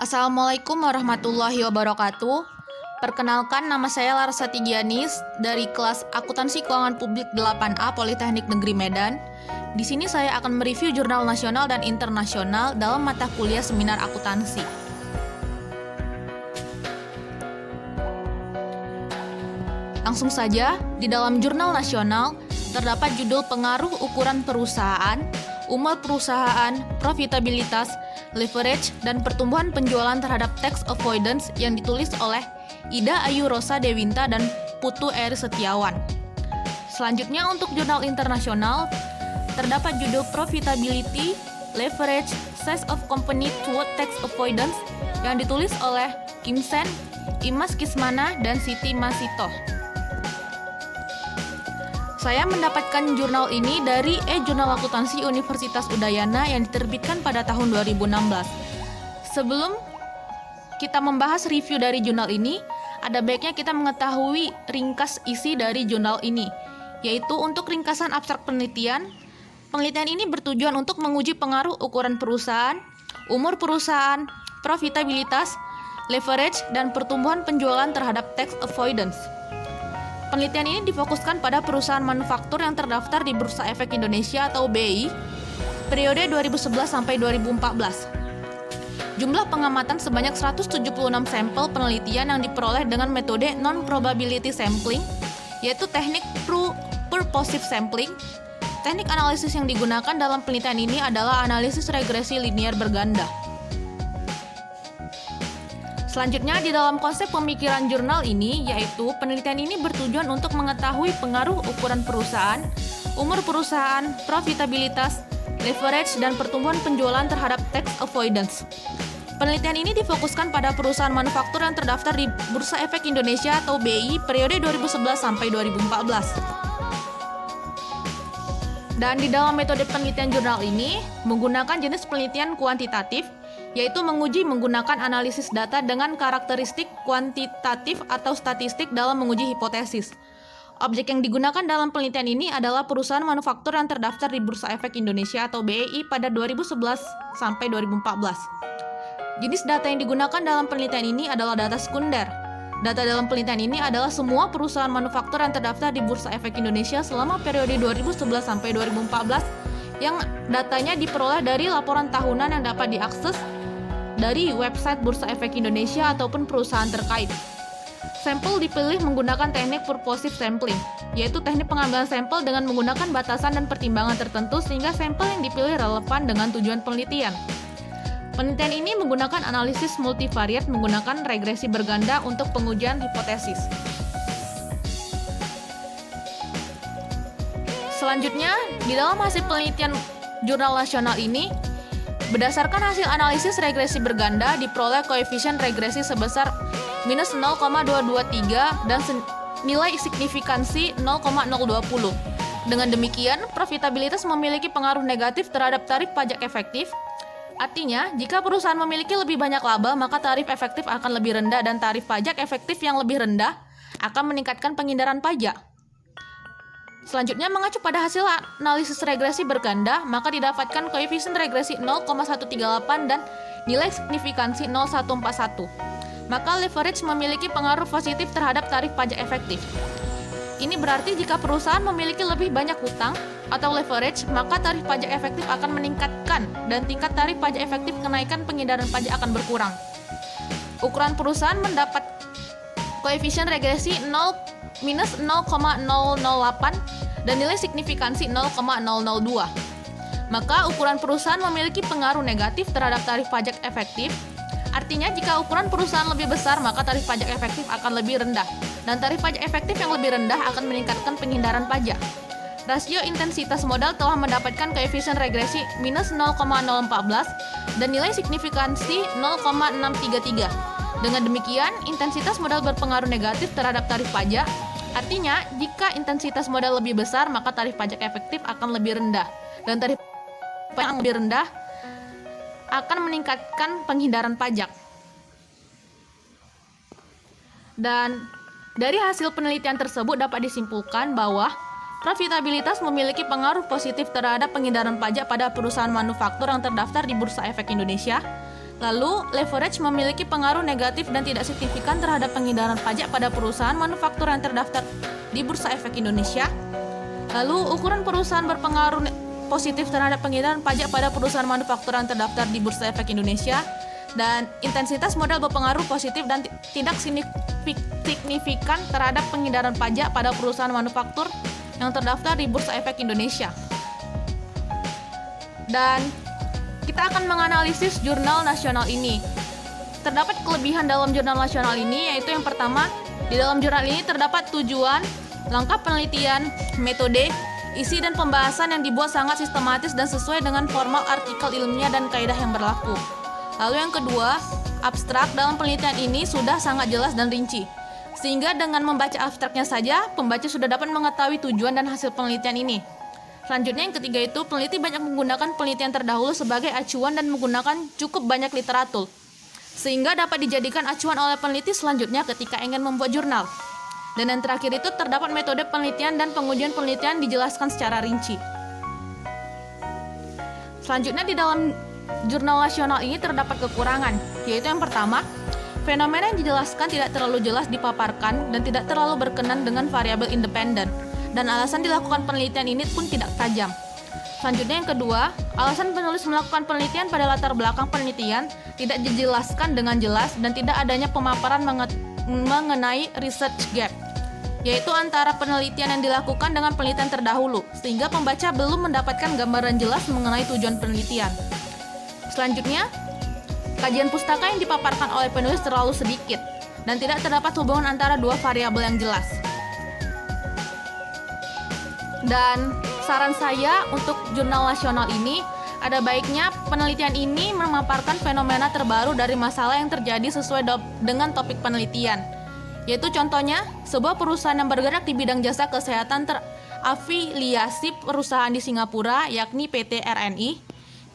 Assalamualaikum warahmatullahi wabarakatuh. Perkenalkan, nama saya Larsati Gianis dari kelas Akuntansi Keuangan Publik 8A Politeknik Negeri Medan. Di sini saya akan mereview jurnal nasional dan internasional dalam mata kuliah seminar akuntansi. Langsung saja, di dalam jurnal nasional terdapat judul pengaruh ukuran perusahaan, umur perusahaan, profitabilitas, leverage, dan pertumbuhan penjualan terhadap tax avoidance yang ditulis oleh Ida Ayu Rosa Dewinta dan Putu Eri Setiawan. Selanjutnya untuk jurnal internasional terdapat judul profitability, leverage, size of company toward tax avoidance yang ditulis oleh Kim Sen, Imas Kismana, dan Siti Masito. Saya mendapatkan jurnal ini dari e-Jurnal Akuntansi Universitas Udayana yang diterbitkan pada tahun 2016. Sebelum kita membahas review dari jurnal ini, ada baiknya kita mengetahui ringkas isi dari jurnal ini, yaitu untuk ringkasan abstrak penelitian. Penelitian ini bertujuan untuk menguji pengaruh ukuran perusahaan, umur perusahaan, profitabilitas, leverage, dan pertumbuhan penjualan terhadap tax avoidance. Penelitian ini difokuskan pada perusahaan manufaktur yang terdaftar di Bursa Efek Indonesia atau BI periode 2011 sampai 2014. Jumlah pengamatan sebanyak 176 sampel penelitian yang diperoleh dengan metode non-probability sampling, yaitu teknik purposive sampling. Teknik analisis yang digunakan dalam penelitian ini adalah analisis regresi linear berganda. Selanjutnya, di dalam konsep pemikiran jurnal ini, yaitu penelitian ini bertujuan untuk mengetahui pengaruh ukuran perusahaan, umur perusahaan, profitabilitas, leverage, dan pertumbuhan penjualan terhadap tax avoidance. Penelitian ini difokuskan pada perusahaan manufaktur yang terdaftar di Bursa Efek Indonesia atau BI periode 2011 sampai 2014. Dan di dalam metode penelitian jurnal ini menggunakan jenis penelitian kuantitatif, yaitu menguji menggunakan analisis data dengan karakteristik kuantitatif atau statistik dalam menguji hipotesis. Objek yang digunakan dalam penelitian ini adalah perusahaan manufaktur yang terdaftar di Bursa Efek Indonesia atau BEI pada 2011 sampai 2014. Jenis data yang digunakan dalam penelitian ini adalah data sekunder. Data dalam penelitian ini adalah semua perusahaan manufaktur yang terdaftar di Bursa Efek Indonesia selama periode 2011 sampai 2014 yang datanya diperoleh dari laporan tahunan yang dapat diakses dari website Bursa Efek Indonesia ataupun perusahaan terkait. Sampel dipilih menggunakan teknik purposive sampling, yaitu teknik pengambilan sampel dengan menggunakan batasan dan pertimbangan tertentu sehingga sampel yang dipilih relevan dengan tujuan penelitian. Penelitian ini menggunakan analisis multivariat menggunakan regresi berganda untuk pengujian hipotesis. Selanjutnya, di dalam hasil penelitian jurnal nasional ini, berdasarkan hasil analisis regresi berganda, diperoleh koefisien regresi sebesar minus 0,223 dan nilai signifikansi 0,020. Dengan demikian, profitabilitas memiliki pengaruh negatif terhadap tarif pajak efektif. Artinya, jika perusahaan memiliki lebih banyak laba, maka tarif efektif akan lebih rendah dan tarif pajak efektif yang lebih rendah akan meningkatkan penghindaran pajak. Selanjutnya, mengacu pada hasil analisis regresi berganda, maka didapatkan koefisien regresi 0,138 dan nilai signifikansi 0,141. Maka leverage memiliki pengaruh positif terhadap tarif pajak efektif. Ini berarti jika perusahaan memiliki lebih banyak hutang atau leverage, maka tarif pajak efektif akan meningkatkan dan tingkat tarif pajak efektif kenaikan penghindaran pajak akan berkurang. Ukuran perusahaan mendapat koefisien regresi minus 0,008 dan nilai signifikansi 0,002. Maka ukuran perusahaan memiliki pengaruh negatif terhadap tarif pajak efektif. Artinya jika ukuran perusahaan lebih besar, maka tarif pajak efektif akan lebih rendah. Dan tarif pajak efektif yang lebih rendah akan meningkatkan penghindaran pajak. Rasio intensitas modal telah mendapatkan koefisien regresi minus 0,014 dan nilai signifikansi 0,633. Dengan demikian, intensitas modal berpengaruh negatif terhadap tarif pajak. Artinya, jika intensitas modal lebih besar, maka tarif pajak efektif akan lebih rendah. Dan tarif pajak yang lebih rendah akan meningkatkan penghindaran pajak. Dan dari hasil penelitian tersebut dapat disimpulkan bahwa profitabilitas memiliki pengaruh positif terhadap penghindaran pajak pada perusahaan manufaktur yang terdaftar di Bursa Efek Indonesia. Lalu, leverage memiliki pengaruh negatif dan tidak signifikan terhadap penghindaran pajak pada perusahaan manufaktur yang terdaftar di Bursa Efek Indonesia. Lalu, ukuran perusahaan berpengaruh positif terhadap penghindaran pajak pada perusahaan manufaktur yang terdaftar di Bursa Efek Indonesia. Dan intensitas modal berpengaruh positif dan tidak signifikan terhadap penghindaran pajak pada perusahaan manufaktur yang terdaftar di Bursa Efek Indonesia. Dan kita akan menganalisis jurnal nasional ini. Terdapat kelebihan dalam jurnal nasional ini, yaitu yang pertama, di dalam jurnal ini terdapat tujuan, langkah penelitian, metode, isi dan pembahasan yang dibuat sangat sistematis dan sesuai dengan formal artikel ilmiah dan kaidah yang berlaku. Lalu yang kedua, abstrak dalam penelitian ini sudah sangat jelas dan rinci. Sehingga dengan membaca abstraknya saja, pembaca sudah dapat mengetahui tujuan dan hasil penelitian ini. Selanjutnya yang ketiga itu, peneliti banyak menggunakan penelitian terdahulu sebagai acuan dan menggunakan cukup banyak literatur, sehingga dapat dijadikan acuan oleh peneliti selanjutnya ketika ingin membuat jurnal. Dan yang terakhir itu, terdapat metode penelitian dan pengujian penelitian dijelaskan secara rinci. Selanjutnya di dalam jurnal nasional ini terdapat kekurangan, yaitu yang pertama, fenomena yang dijelaskan tidak terlalu jelas dipaparkan dan tidak terlalu berkenan dengan variabel independen. Dan alasan dilakukan penelitian ini pun tidak tajam. Selanjutnya yang kedua, alasan penulis melakukan penelitian pada latar belakang penelitian tidak dijelaskan dengan jelas dan tidak adanya pemaparan mengenai research gap, yaitu antara penelitian yang dilakukan dengan penelitian terdahulu, sehingga pembaca belum mendapatkan gambaran jelas mengenai tujuan penelitian. Selanjutnya, kajian pustaka yang dipaparkan oleh penulis terlalu sedikit dan tidak terdapat hubungan antara dua variabel yang jelas. Dan saran saya untuk jurnal nasional ini, ada baiknya penelitian ini memaparkan fenomena terbaru dari masalah yang terjadi sesuai dengan topik penelitian. Yaitu contohnya, sebuah perusahaan yang bergerak di bidang jasa kesehatan terafiliasi perusahaan di Singapura, yakni PT RNI,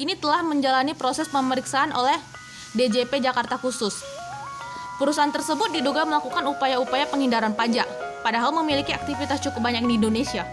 kini telah menjalani proses pemeriksaan oleh DJP Jakarta Khusus. Perusahaan tersebut diduga melakukan upaya-upaya penghindaran pajak, padahal memiliki aktivitas cukup banyak di Indonesia.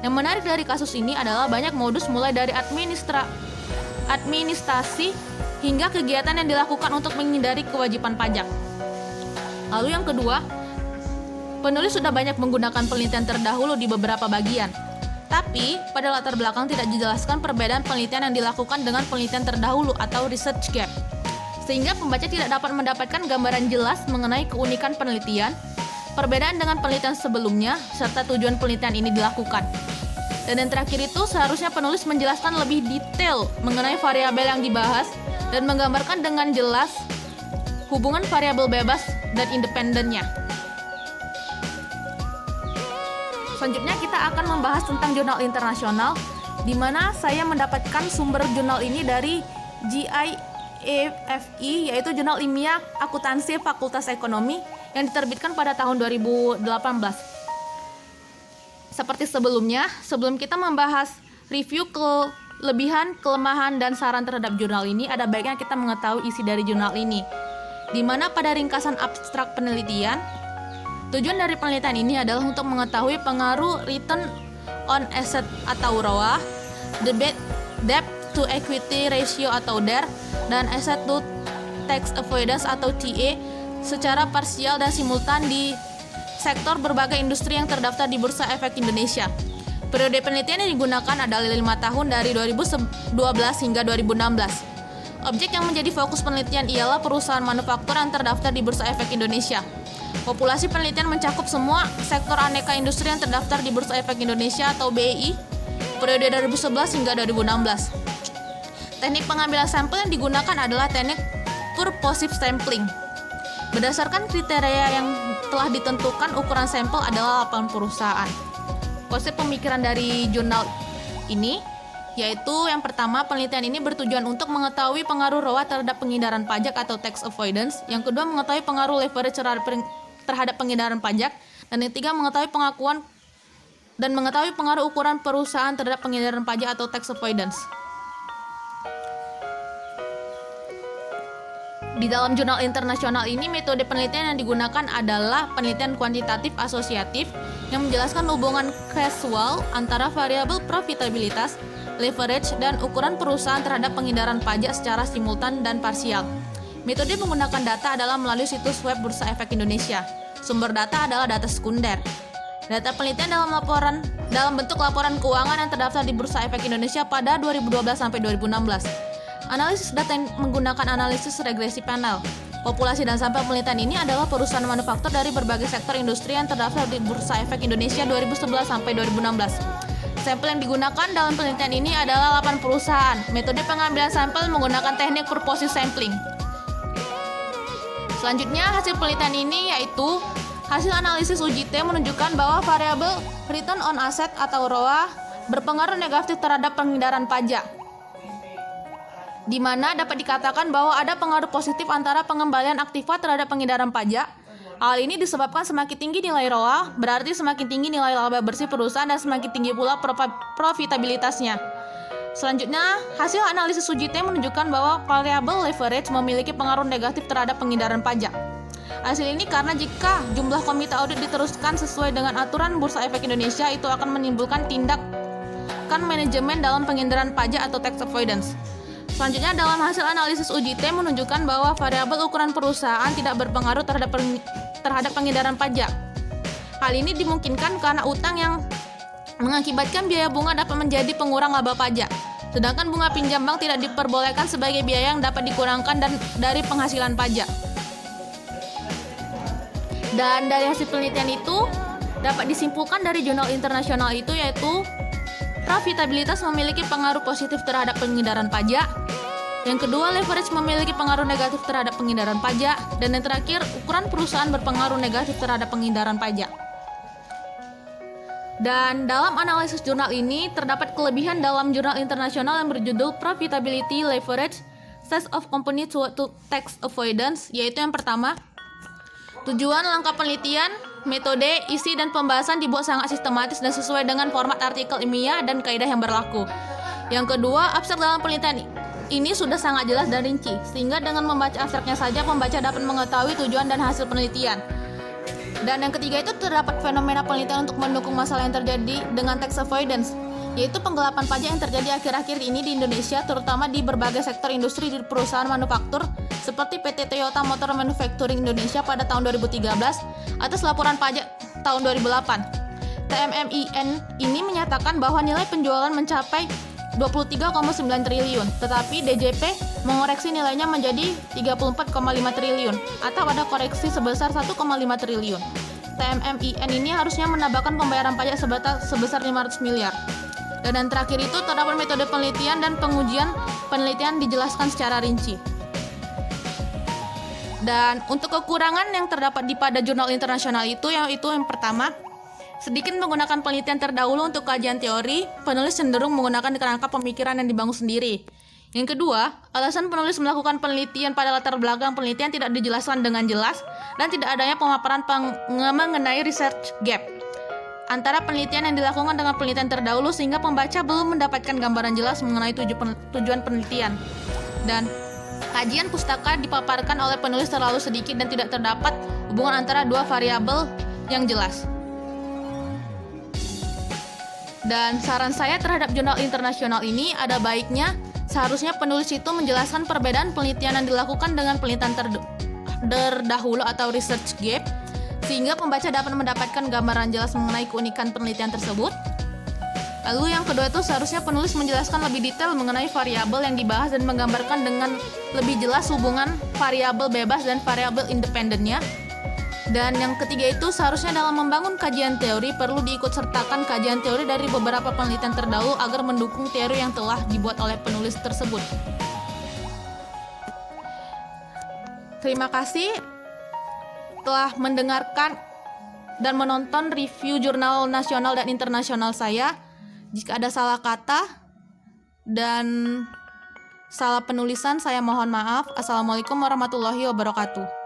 Yang menarik dari kasus ini adalah banyak modus mulai dari administrasi hingga kegiatan yang dilakukan untuk menghindari kewajiban pajak. Lalu yang kedua, penulis sudah banyak menggunakan penelitian terdahulu di beberapa bagian. Tapi, pada latar belakang tidak dijelaskan perbedaan penelitian yang dilakukan dengan penelitian terdahulu atau research gap. Sehingga pembaca tidak dapat mendapatkan gambaran jelas mengenai keunikan penelitian, perbedaan dengan penelitian sebelumnya, serta tujuan penelitian ini dilakukan. Dan yang terakhir itu, seharusnya penulis menjelaskan lebih detail mengenai variabel yang dibahas dan menggambarkan dengan jelas hubungan variabel bebas dan independennya. Selanjutnya kita akan membahas tentang jurnal internasional, di mana saya mendapatkan sumber jurnal ini dari JIAFE, yaitu Jurnal Ilmiah Akuntansi Fakultas Ekonomi yang diterbitkan pada tahun 2018. Seperti sebelumnya, sebelum kita membahas review kelebihan, kelemahan, dan saran terhadap jurnal ini, ada baiknya kita mengetahui isi dari jurnal ini, di mana pada ringkasan abstrak penelitian, tujuan dari penelitian ini adalah untuk mengetahui pengaruh return on asset atau ROA, debt to equity ratio atau DER, dan asset to tax avoidance atau TA secara parsial dan simultan di sektor berbagai industri yang terdaftar di Bursa Efek Indonesia. Periode penelitian yang digunakan adalah 5 tahun dari 2012 hingga 2016. Objek yang menjadi fokus penelitian ialah perusahaan manufaktur yang terdaftar di Bursa Efek Indonesia. Populasi penelitian mencakup semua sektor aneka industri yang terdaftar di Bursa Efek Indonesia atau BEI periode 2011 hingga 2016. Teknik pengambilan sampel yang digunakan adalah teknik purposive sampling. Berdasarkan kriteria yang telah ditentukan, ukuran sampel adalah 8 perusahaan. Konsep pemikiran dari jurnal ini yaitu yang pertama, penelitian ini bertujuan untuk mengetahui pengaruh ROA terhadap penghindaran pajak atau tax avoidance. Yang kedua, mengetahui pengaruh leverage terhadap penghindaran pajak. Dan yang ketiga, mengetahui pengaruh ukuran perusahaan terhadap penghindaran pajak atau tax avoidance. Di dalam jurnal internasional ini, metode penelitian yang digunakan adalah penelitian kuantitatif asosiatif yang menjelaskan hubungan kausal antara variabel profitabilitas, leverage, dan ukuran perusahaan terhadap penghindaran pajak secara simultan dan parsial. Metode menggunakan data adalah melalui situs web Bursa Efek Indonesia. Sumber data adalah data sekunder. Data penelitian dalam bentuk laporan keuangan yang terdaftar di Bursa Efek Indonesia pada 2012 sampai 2016. Analisis data yang menggunakan analisis regresi panel. Populasi dan sampel penelitian ini adalah perusahaan manufaktur dari berbagai sektor industri yang terdaftar di Bursa Efek Indonesia 2011 sampai 2016. Sampel yang digunakan dalam penelitian ini adalah 8 perusahaan. Metode pengambilan sampel menggunakan teknik purposive sampling. Selanjutnya, hasil penelitian ini yaitu hasil analisis UJT menunjukkan bahwa variabel return on asset atau ROA berpengaruh negatif terhadap penghindaran pajak, di mana dapat dikatakan bahwa ada pengaruh positif antara pengembalian aktiva terhadap penghindaran pajak. Hal ini disebabkan semakin tinggi nilai ROA, berarti semakin tinggi nilai laba bersih perusahaan dan semakin tinggi pula profitabilitasnya. Selanjutnya, hasil analisis UJT menunjukkan bahwa variabel leverage memiliki pengaruh negatif terhadap penghindaran pajak. Hasil ini karena jika jumlah komite audit diteruskan sesuai dengan aturan Bursa Efek Indonesia, itu akan menimbulkan tindakan manajemen dalam penghindaran pajak atau tax avoidance. Selanjutnya, dalam hasil analisis UJT menunjukkan bahwa variabel ukuran perusahaan tidak berpengaruh terhadap penghindaran pajak. Hal ini dimungkinkan karena utang yang mengakibatkan biaya bunga dapat menjadi pengurang laba pajak, sedangkan bunga pinjam bank tidak diperbolehkan sebagai biaya yang dapat dikurangkan dari penghasilan pajak. Dan dari hasil penelitian itu dapat disimpulkan dari jurnal internasional itu yaitu profitabilitas memiliki pengaruh positif terhadap penghindaran pajak. Yang kedua, leverage memiliki pengaruh negatif terhadap penghindaran pajak. Dan yang terakhir, ukuran perusahaan berpengaruh negatif terhadap penghindaran pajak. Dan dalam analisis jurnal ini, terdapat kelebihan dalam jurnal internasional yang berjudul Profitability Leverage Size of Company to Tax Avoidance, yaitu yang pertama, tujuan, langkah penelitian, metode, isi, dan pembahasan dibuat sangat sistematis dan sesuai dengan format artikel ilmiah dan kaidah yang berlaku. Yang kedua, abstrak dalam penelitian ini sudah sangat jelas dan rinci, sehingga dengan membaca abstraknya saja, pembaca dapat mengetahui tujuan dan hasil penelitian. Dan yang ketiga itu terdapat fenomena penelitian untuk mendukung masalah yang terjadi dengan tax avoidance, yaitu penggelapan pajak yang terjadi akhir-akhir ini di Indonesia, terutama di berbagai sektor industri di perusahaan manufaktur seperti PT Toyota Motor Manufacturing Indonesia pada tahun 2013 atas laporan pajak tahun 2008. TMMIN ini menyatakan bahwa nilai penjualan mencapai 23,9 triliun, tetapi DJP mengoreksi nilainya menjadi 34,5 triliun atau ada koreksi sebesar 1,5 triliun. TMMIN ini harusnya menambahkan pembayaran pajak sebesar 500 miliar. Dan yang terakhir itu terdapat metode penelitian dan pengujian penelitian dijelaskan secara rinci. Dan untuk kekurangan yang terdapat pada jurnal internasional itu yaitu yang pertama, sedikit menggunakan penelitian terdahulu untuk kajian teori, penulis cenderung menggunakan kerangka pemikiran yang dibangun sendiri. Yang kedua, alasan penulis melakukan penelitian pada latar belakang penelitian tidak dijelaskan dengan jelas dan tidak adanya pemaparan mengenai research gap antara penelitian yang dilakukan dengan penelitian terdahulu sehingga pembaca belum mendapatkan gambaran jelas mengenai tujuan penelitian. Dan kajian pustaka dipaparkan oleh penulis terlalu sedikit dan tidak terdapat hubungan antara dua variabel yang jelas. Dan saran saya terhadap jurnal internasional ini ada baiknya seharusnya penulis itu menjelaskan perbedaan penelitian yang dilakukan dengan penelitian terdahulu atau research gap, sehingga pembaca dapat mendapatkan gambaran jelas mengenai keunikan penelitian tersebut. Lalu yang kedua itu seharusnya penulis menjelaskan lebih detail mengenai variabel yang dibahas dan menggambarkan dengan lebih jelas hubungan variabel bebas dan variabel independennya. Dan yang ketiga itu seharusnya dalam membangun kajian teori perlu diikut sertakan kajian teori dari beberapa penelitian terdahulu agar mendukung teori yang telah dibuat oleh penulis tersebut. Terima kasih telah mendengarkan dan menonton review jurnal nasional dan internasional saya. Jika ada salah kata dan salah penulisan, saya mohon maaf. Assalamualaikum warahmatullahi wabarakatuh.